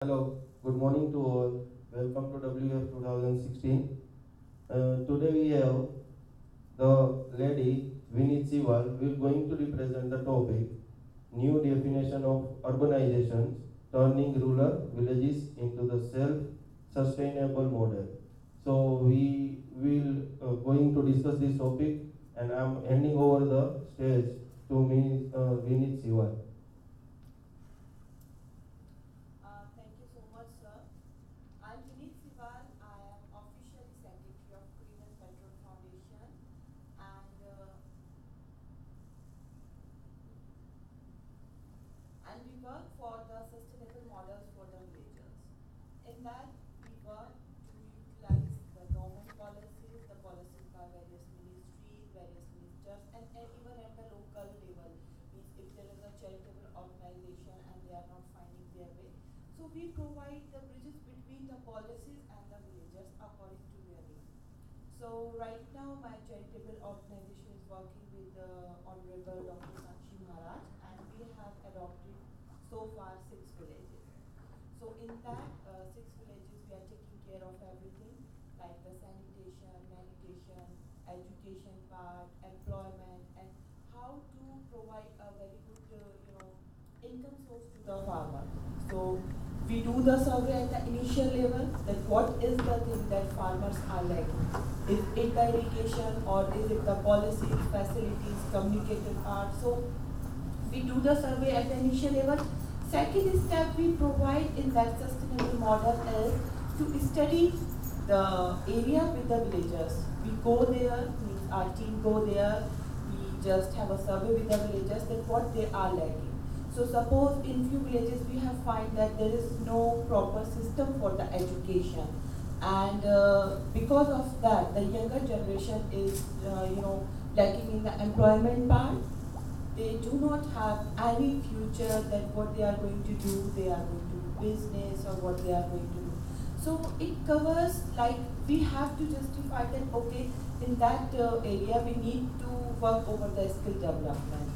Hello, good morning to all. Welcome to WF 2016. Today we have the lady Vinit Siwal who is going to represent the topic New Definition of Urbanizations Turning Rural Villages into the Self-Sustainable Model. So we will going to discuss this topic and I am handing over the stage to me, Vinit Siwal. Thank you so much, sir. I'm Vinit Siwal. I am officially Secretary of Green and Petrol Foundation, and we work for the sustainable models for the villagers. In that, we work to utilize the government policies, the policies by various ministries, various ministers, and even at the local level. Means if there is a charitable organization and they are not finding their way, so we provide the bridges between the policies and the villagers according to their need. So right now my charitable organization is working with the Honorable Dr. Sakshi Maharaj, and we have adopted so far 6 villages. So in that 6 villages we are taking care of everything like the sanitation, meditation, education part, employment, and how to provide a very good income source to the farmer. So we do the survey at the initial level that what is the thing that farmers are lacking. Is it the irrigation or is it the policies, facilities, communicative part? So we do the survey at the initial level. Second step we provide in that sustainable model is to study the area with the villagers. We go there, means our team go there, we just have a survey with the villagers that what they are lacking. So suppose in few villages we have find that there is no proper system for the education, and because of that the younger generation is lacking in the employment part. They do not have any future that what they are going to do, they are going to do business or what they are going to do. So it covers like we have to justify that okay, in that area we need to work over the skill development.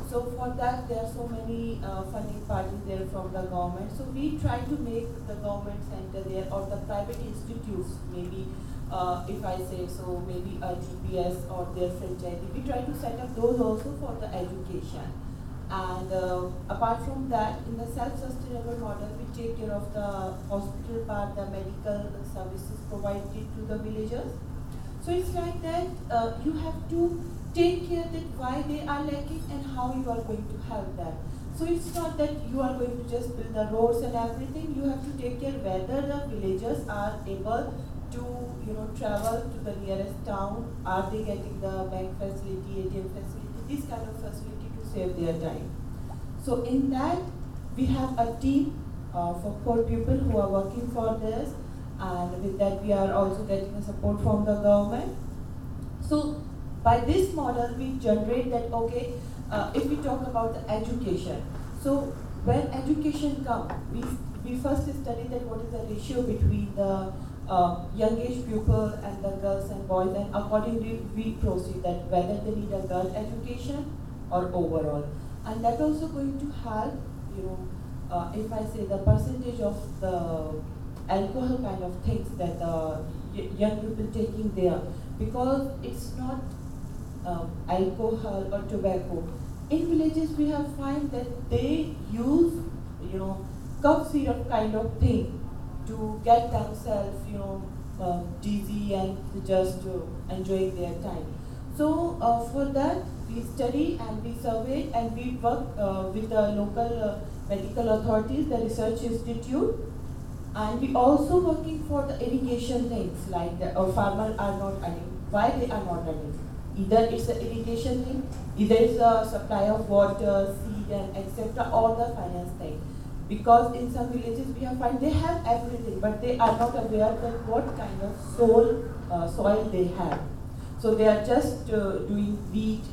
So for that there are so many funding parties there from the government. So we try to make the government center there or the private institutes maybe if I say so, maybe a GPS or their franchise. We try to set up those also for the education. And apart from that, in the self-sustainable model, we take care of the hospital part, the medical services provided to the villagers. So it's like that you have to take care that why they are lacking and how you are going to help them. So it's not that you are going to just build the roads and everything. You have to take care whether the villagers are able to travel to the nearest town. Are they getting the bank facility, ATM facility, this kind of facility to save their time. So in that we have a team for poor people who are working for this, and with that we are also getting a support from the government. So by this model we generate that okay, if we talk about the education, so when education comes, we first study that what is the ratio between the young age pupil and the girls and boys, and accordingly we proceed that whether they need a girl education or overall. And that also going to help, if I say the percentage of the alcohol kind of things that the young people taking there, because it's not alcohol or tobacco. In villages we have find that they use, cough syrup kind of thing to get themselves, dizzy and just enjoy their time. So for that we study and we survey and we work with the local medical authorities, the research institute, and we also working for the irrigation things like the farmers are not earning. Why they are not earning? Either it's the irrigation thing, either it's the supply of water, seed and etc. or the finance thing. Because in some villages we have find they have everything, but they are not aware that what kind of soil they have. So they are just doing wheat.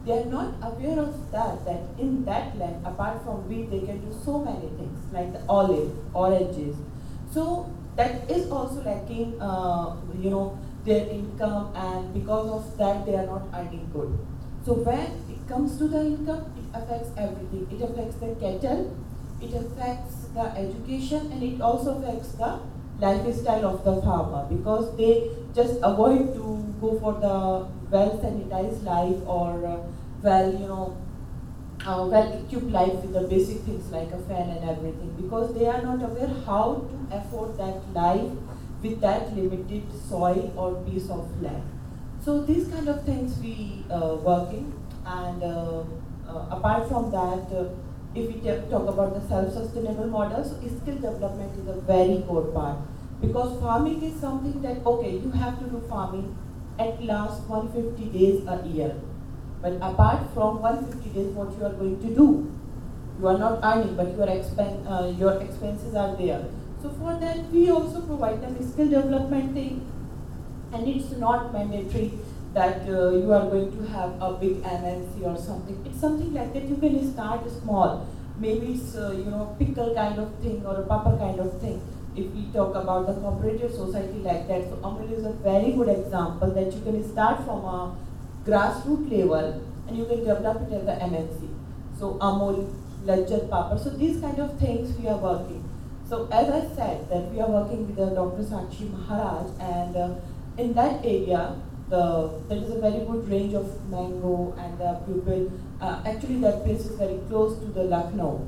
They are not aware of that in that land, apart from wheat, they can do so many things like the olive, oranges. So that is also lacking, their income, and because of that they are not earning good. So when it comes to the income, it affects everything. It affects the cattle, it affects the education and it also affects the lifestyle of the farmer, because they just avoid to go for the well sanitized life or well equipped life with the basic things like a fan and everything, because they are not aware how to afford that life with that limited soil or piece of land. So these kind of things we working, and apart from that, if we talk about the self-sustainable model, so skill development is a very core part, because farming is something that, okay, you have to do farming at last 150 days a year, but apart from 150 days, what you are going to do? You are not earning, but your expenses are there. So for that, we also provide them skill development thing, and it's not mandatory that you are going to have a big MNC or something. It's something like that you can start small. Maybe it's pickle kind of thing or a papa kind of thing. If we talk about the cooperative society like that, so Amul is a very good example that you can start from a grassroots level and you can develop it as the MNC. So Amul, Lajjat Papa, so these kind of things we are working. So as I said that we are working with Dr. Sakshi Maharaj, and in that area, there is a very good range of mango, and the pupil, actually that place is very close to the Lucknow.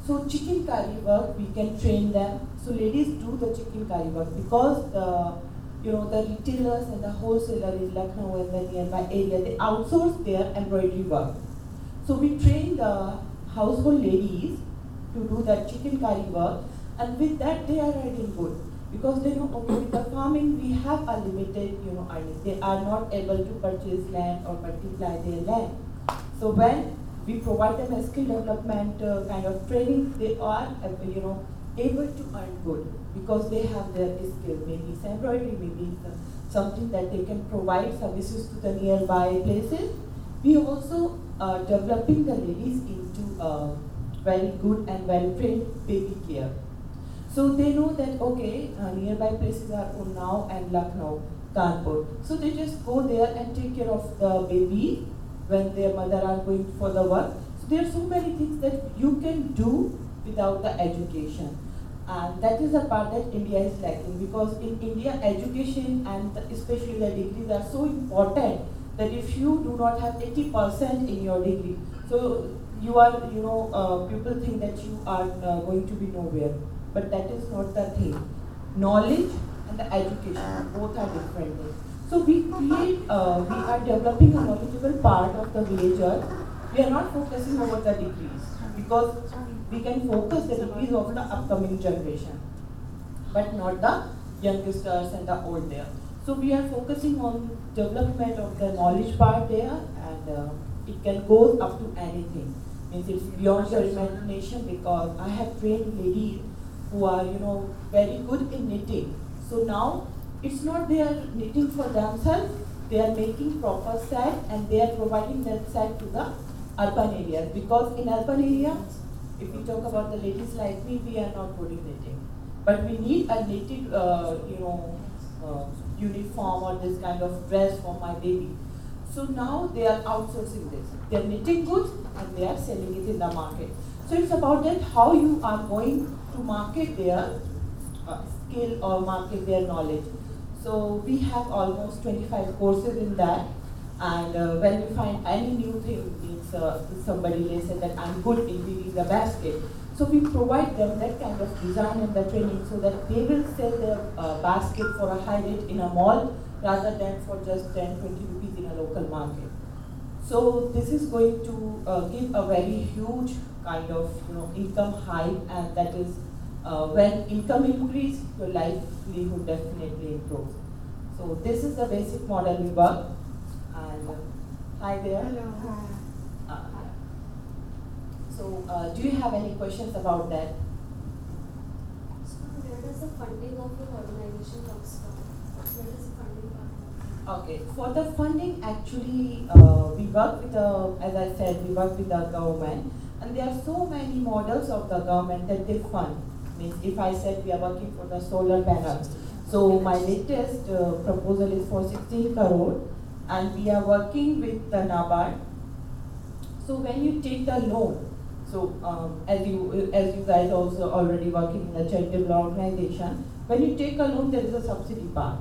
So chicken curry work, we can train them. So ladies do the chicken curry work, because the retailers and the wholesaler in Lucknow and the nearby area, they outsource their embroidery work. So we train the household ladies to do that chicken curry work, and with that they are earning good, because they know, okay, with the farming we have a limited earning. They are not able to purchase land or multiply their land. So when we provide them a skill development kind of training, they are able to earn good, because they have their skill. Maybe it's embroidery, maybe it's something that they can provide services to the nearby places. We also developing the ladies into very good and well-trained baby care. So they know that, okay, nearby places are Unnao and Lucknow, Kanpur. So they just go there and take care of the baby when their mother are going for the work. So there are so many things that you can do without the education. And that is a part that India is lacking, because in India, education and especially the degrees are so important that if you do not have 80% in your degree, so you are, people think that you are going to be nowhere. But that is not the thing. Knowledge and the education, both are different things. So we are developing a knowledgeable part of the villagers. We are not focusing over the degrees, because we can focus the degrees of the upcoming generation, but not the youngsters and the old there. So we are focusing on development of the knowledge part there, and it can go up to anything. Means it's beyond your imagination, because I have trained ladies who are very good in knitting. So now it's not they are knitting for themselves, they are making proper set and they are providing that set to the urban areas, because in urban area, if we talk about the ladies like me, we are not good in knitting, but we need a knitted uniform or this kind of dress for my baby. So now they are outsourcing this. They are knitting goods and they are selling it in the market. So it's about that how you are going to market their skill or market their knowledge. So we have almost 25 courses in that, and when we find any new thing, means somebody they say that I'm good in weaving the basket, so we provide them that kind of design and the training, so that they will sell their basket for a high rate in a mall rather than for just 10, 20 rupees in a local market. So this is going to give a very huge kind of income hike, and that is when income increase, your livelihood definitely improves. So this is the basic model we work. And hi there. Hello. So do you have any questions about that? So where does the funding of your organization comes from? Where does the funding come from? Okay, for the funding, actually, we work with as I said, we work with the government, and there are so many models of the government that they fund. Means if I said we are working for the solar panels, so my latest proposal is for 16 crore, and we are working with the NABARD. So when you take the loan, So as you guys also already working in a charitable organization, when you take a loan, there is a subsidy part.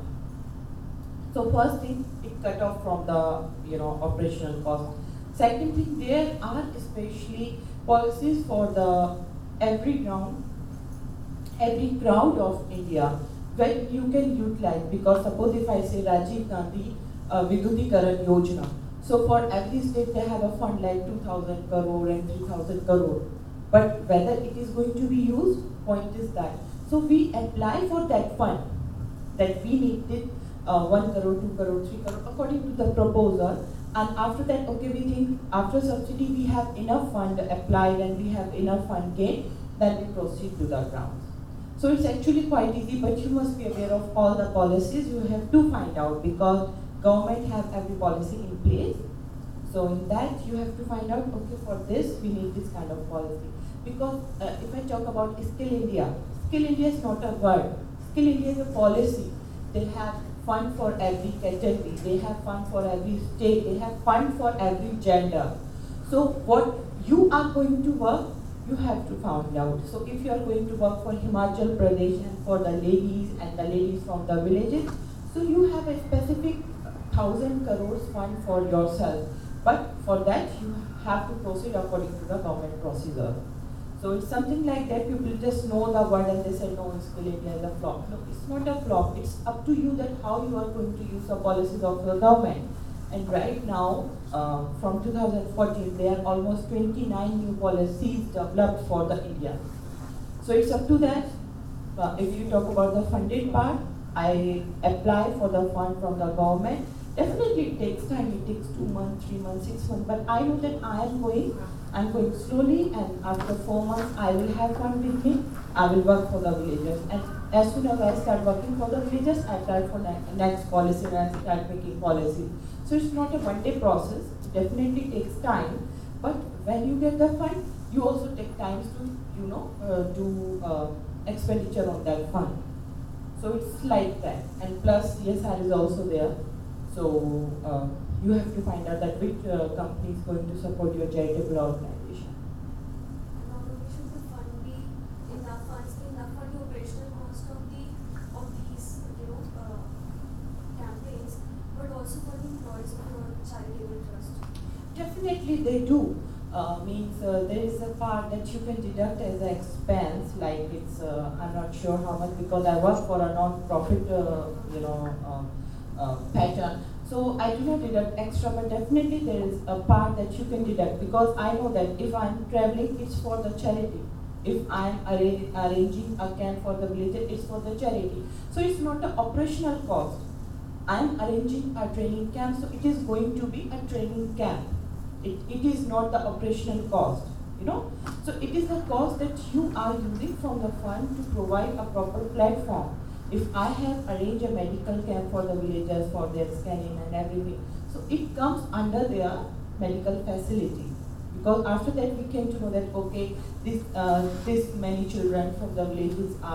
So first thing, it cut off from the operational cost. Second thing, there are especially policies for the every ground, every crowd of India when you can utilize, because suppose if I say Rajiv Gandhi Vidyutikaran Yojana, so for every state they have a fund like 2,000 crore and 3,000 crore, but whether it is going to be used, point is that. So we apply for that fund that we needed 1 crore, 2 crore, 3 crore according to the proposal, and after that, okay, we think after subsidy we have enough fund applied and we have enough fund gained, then we proceed to the grounds. So it's actually quite easy, but you must be aware of all the policies. You have to find out because government have every policy in place. So in that you have to find out, okay, for this we need this kind of policy. Because if I talk about Skill India is not a word. Skill India is a policy. They have fund for every category. They have fund for every state. They have fund for every gender. So what you are going to work, you have to find out. So if you are going to work for Himachal Pradesh and for the ladies and the ladies from the villages, so you have a specific 1,000 crores fund for yourself. But for that, you have to proceed according to the government procedure. So it's something like that. People just know the word and they say, no, Skill India is a flop. No, it's not a flop. It's up to you that how you are going to use the policies of the government. And right now, from 2014, there are almost 29 new policies developed for the India. So it's up to that. If you talk about the funded part, I apply for the fund from the government. Definitely it takes time. It takes 2 months, 3 months, 6 months. But I know that I'm going slowly, and after 4 months, I will have fund with me. I will work for the villagers. And as soon as I start working for the villagers, I apply for next policy and I start making policy. So it's not a one-day process. It definitely takes time. But when you get the fund, you also take time to, do expenditure on that fund. So it's like that. And plus, CSR is also there. So you have to find out that which company is going to support your charitable organization. Not only should the fund be enough funds, enough for the operational cost of these campaigns, but also for the employees of your charitable trust. Definitely they do. There is a part that you can deduct as an expense, like it's, I'm not sure how much because I work for a non-profit, pattern. So I do not deduct extra, but definitely there is a part that you can deduct because I know that if I'm traveling, it's for the charity. If I'm arranging a camp for the village, it's for the charity. So it's not an operational cost. I'm arranging a training camp, so it is going to be a training camp. It is not the operational cost, So it is the cost that you are using from the fund to provide a proper platform. If I have arranged a medical camp for the villagers for their scanning and everything, so it comes under their medical facility. Because after that we came to know that, okay, this many children from the villages are